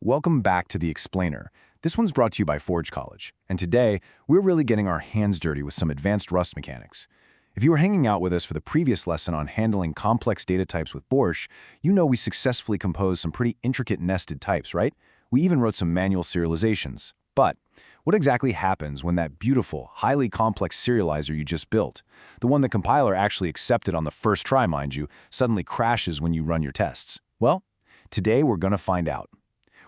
Welcome back to The Explainer. This one's brought to you by Forge College, and today we're really getting our hands dirty with some advanced Rust mechanics. If you were hanging out with us for the previous lesson on handling complex data types with Borsh, you know we successfully composed some pretty intricate nested types, right? We even wrote some manual serializations. But what exactly happens when that beautiful, highly complex serializer you just built, the one the compiler actually accepted on the first try, mind you, suddenly crashes when you run your tests? Well, today we're going to find out.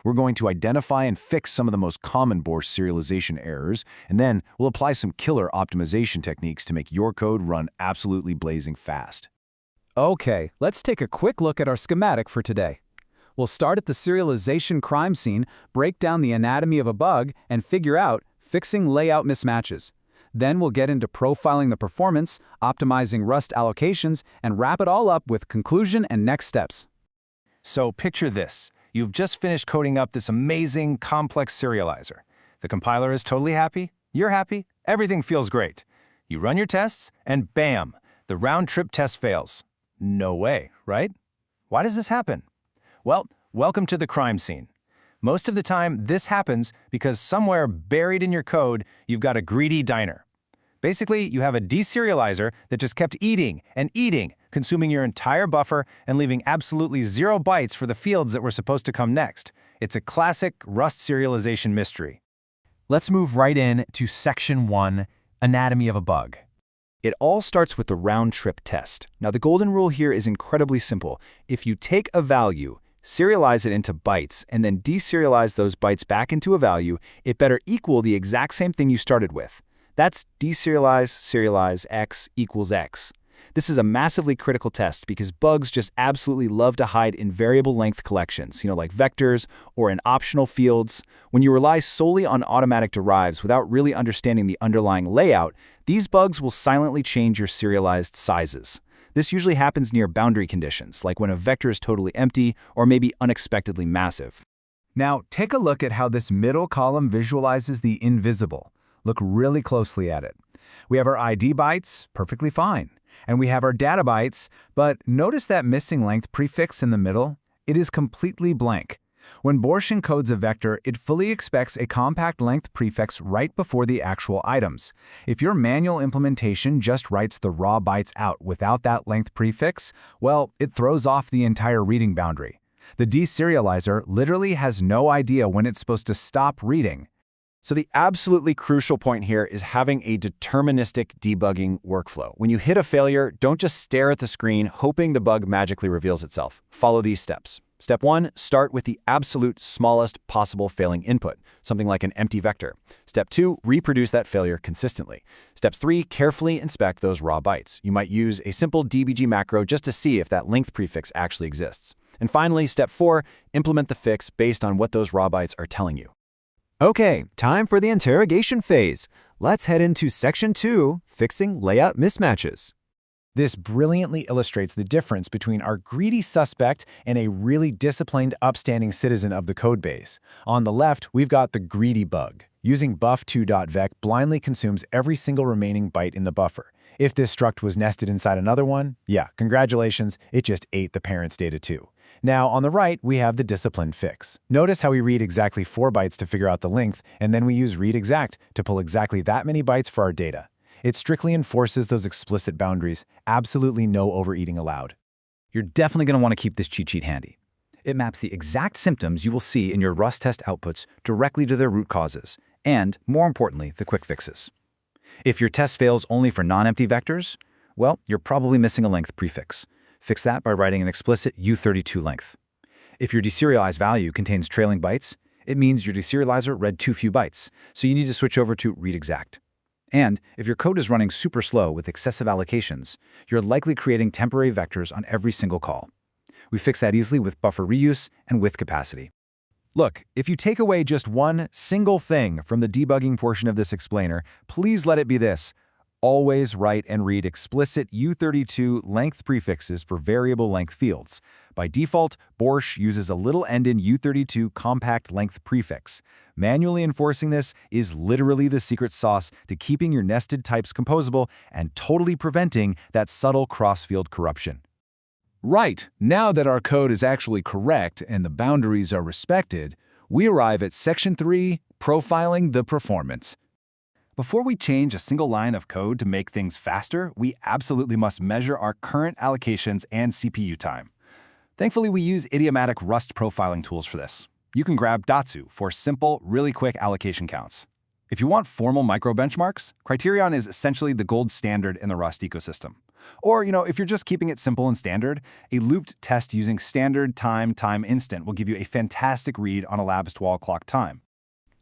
We're going to identify and fix some of the most common Borsh serialization errors, and then we'll apply some killer optimization techniques to make your code run absolutely blazing fast. Okay, let's take a quick look at our schematic for today. We'll start at the serialization crime scene, break down the anatomy of a bug, and figure out fixing layout mismatches. Then we'll get into profiling the performance, optimizing Rust allocations, and wrap it all up with conclusion and next steps. So picture this. You've just finished coding up this amazing, complex serializer. The compiler is totally happy, you're happy, everything feels great. You run your tests, and bam, the round-trip test fails. No way, right? Why does this happen? Well, welcome to the crime scene. Most of the time, this happens because somewhere buried in your code, you've got a greedy diner. Basically, you have a deserializer that just kept eating and eating, consuming your entire buffer and leaving absolutely 0 bytes for the fields that were supposed to come next. It's a classic Rust serialization mystery. Let's move right in to Section 1, Anatomy of a Bug. It all starts with the round-trip test. Now, the golden rule here is incredibly simple. If you take a value, serialize it into bytes, and then deserialize those bytes back into a value, it better equal the exact same thing you started with. That's deserialize, serialize, x equals x. This is a massively critical test because bugs just absolutely love to hide in variable length collections, like vectors or in optional fields. When you rely solely on automatic derives without really understanding the underlying layout, these bugs will silently change your serialized sizes. This usually happens near boundary conditions, like when a vector is totally empty or maybe unexpectedly massive. Now, take a look at how this middle column visualizes the invisible. Look really closely at it. We have our ID bytes, perfectly fine. And we have our data bytes, but notice that missing length prefix in the middle? It is completely blank. When Borsh encodes a vector, it fully expects a compact length prefix right before the actual items. If your manual implementation just writes the raw bytes out without that length prefix, well, it throws off the entire reading boundary. The deserializer literally has no idea when it's supposed to stop reading. So the absolutely crucial point here is having a deterministic debugging workflow. When you hit a failure, don't just stare at the screen hoping the bug magically reveals itself. Follow these steps. Step 1, start with the absolute smallest possible failing input, something like an empty vector. Step 2, reproduce that failure consistently. Step 3, carefully inspect those raw bytes. You might use a simple dbg macro just to see if that length prefix actually exists. And finally, step 4, implement the fix based on what those raw bytes are telling you. Okay, time for the interrogation phase. Let's head into Section 2, Fixing Layout Mismatches. This brilliantly illustrates the difference between our greedy suspect and a really disciplined, upstanding citizen of the codebase. On the left, we've got the greedy bug. Using buff2.vec blindly consumes every single remaining byte in the buffer. If this struct was nested inside another one, yeah, congratulations, it just ate the parent's data too. Now, on the right, we have the disciplined fix. Notice how we read exactly 4 bytes to figure out the length, and then we use readExact to pull exactly that many bytes for our data. It strictly enforces those explicit boundaries, absolutely no overeating allowed. You're definitely going to want to keep this cheat sheet handy. It maps the exact symptoms you will see in your Rust test outputs directly to their root causes, and, more importantly, the quick fixes. If your test fails only for non-empty vectors, well, you're probably missing a length prefix. Fix that by writing an explicit U32 length. If your deserialized value contains trailing bytes, it means your deserializer read too few bytes, so you need to switch over to readExact. And if your code is running super slow with excessive allocations, you're likely creating temporary vectors on every single call. We fix that easily with buffer reuse and with capacity. Look, if you take away just one single thing from the debugging portion of this explainer, please let it be this. Always write and read explicit U32 length prefixes for variable length fields. By default, Borsh uses a little endin U32 compact length prefix. Manually enforcing this is literally the secret sauce to keeping your nested types composable and totally preventing that subtle cross-field corruption. Right, now that our code is actually correct and the boundaries are respected, we arrive at Section 3, Profiling the Performance. Before we change a single line of code to make things faster, we absolutely must measure our current allocations and CPU time. Thankfully, we use idiomatic Rust profiling tools for this. You can grab Datsu for simple, really quick allocation counts. If you want formal micro benchmarks, Criterion is essentially the gold standard in the Rust ecosystem. Or, if you're just keeping it simple and standard, a looped test using standard time instant will give you a fantastic read on elapsed wall clock time.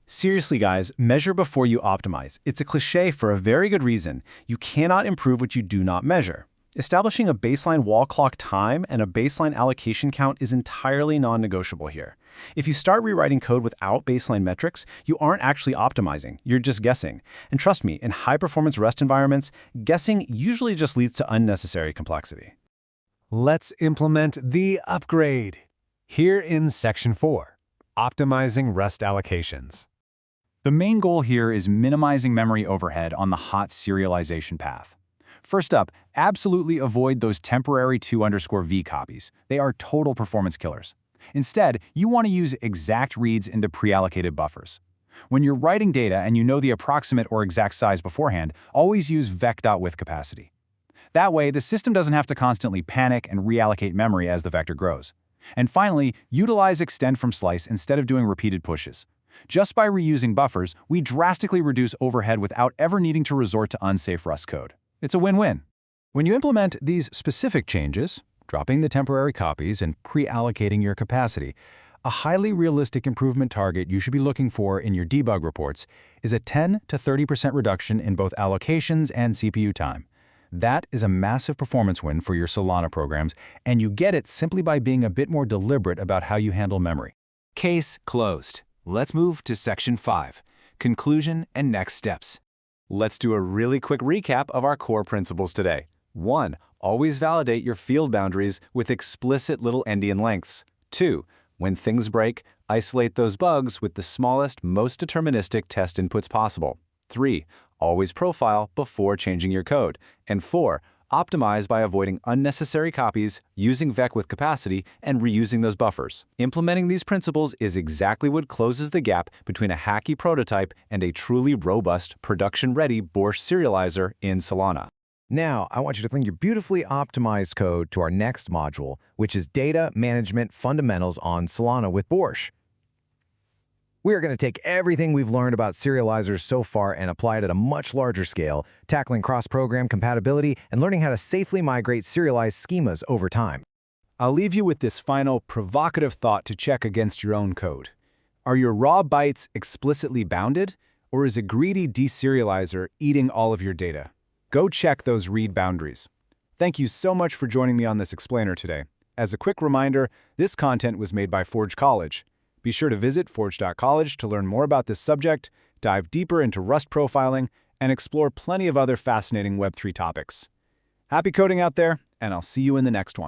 Seriously, guys, measure before you optimize. It's a cliché for a very good reason. You cannot improve what you do not measure. Establishing a baseline wall clock time and a baseline allocation count is entirely non-negotiable here. If you start rewriting code without baseline metrics, you aren't actually optimizing, you're just guessing. And trust me, in high-performance Rust environments, guessing usually just leads to unnecessary complexity. Let's implement the upgrade. Here in Section 4, Optimizing Rust Allocations. The main goal here is minimizing memory overhead on the hot serialization path. First up, absolutely avoid those temporary 2_v copies. They are total performance killers. Instead, you want to use exact reads into pre-allocated buffers. When you're writing data and you know the approximate or exact size beforehand, always use vec.withCapacity. That way, the system doesn't have to constantly panic and reallocate memory as the vector grows. And finally, utilize extend from slice instead of doing repeated pushes. Just by reusing buffers, we drastically reduce overhead without ever needing to resort to unsafe Rust code. It's a win-win. When you implement these specific changes, dropping the temporary copies and pre-allocating your capacity, a highly realistic improvement target you should be looking for in your debug reports is a 10 to 30% reduction in both allocations and CPU time. That is a massive performance win for your Solana programs, and you get it simply by being a bit more deliberate about how you handle memory. Case closed. Let's move to Section 5, Conclusion and Next Steps. Let's do a really quick recap of our core principles today. 1. Always validate your field boundaries with explicit little endian lengths. 2. When things break, isolate those bugs with the smallest, most deterministic test inputs possible. 3. Always profile before changing your code. And 4. Optimize by avoiding unnecessary copies, using vec with capacity, and reusing those buffers. Implementing these principles is exactly what closes the gap between a hacky prototype and a truly robust, production-ready Borsh serializer in Solana. Now, I want you to link your beautifully optimized code to our next module, which is Data Management Fundamentals on Solana with Borsh. We are going to take everything we've learned about serializers so far and apply it at a much larger scale, tackling cross-program compatibility and learning how to safely migrate serialized schemas over time. I'll leave you with this final provocative thought to check against your own code. Are your raw bytes explicitly bounded, or is a greedy deserializer eating all of your data? Go check those read boundaries. Thank you so much for joining me on this explainer today. As a quick reminder, this content was made by Forge College. Be sure to visit forge.college to learn more about this subject, dive deeper into Rust profiling, and explore plenty of other fascinating Web3 topics. Happy coding out there, and I'll see you in the next one.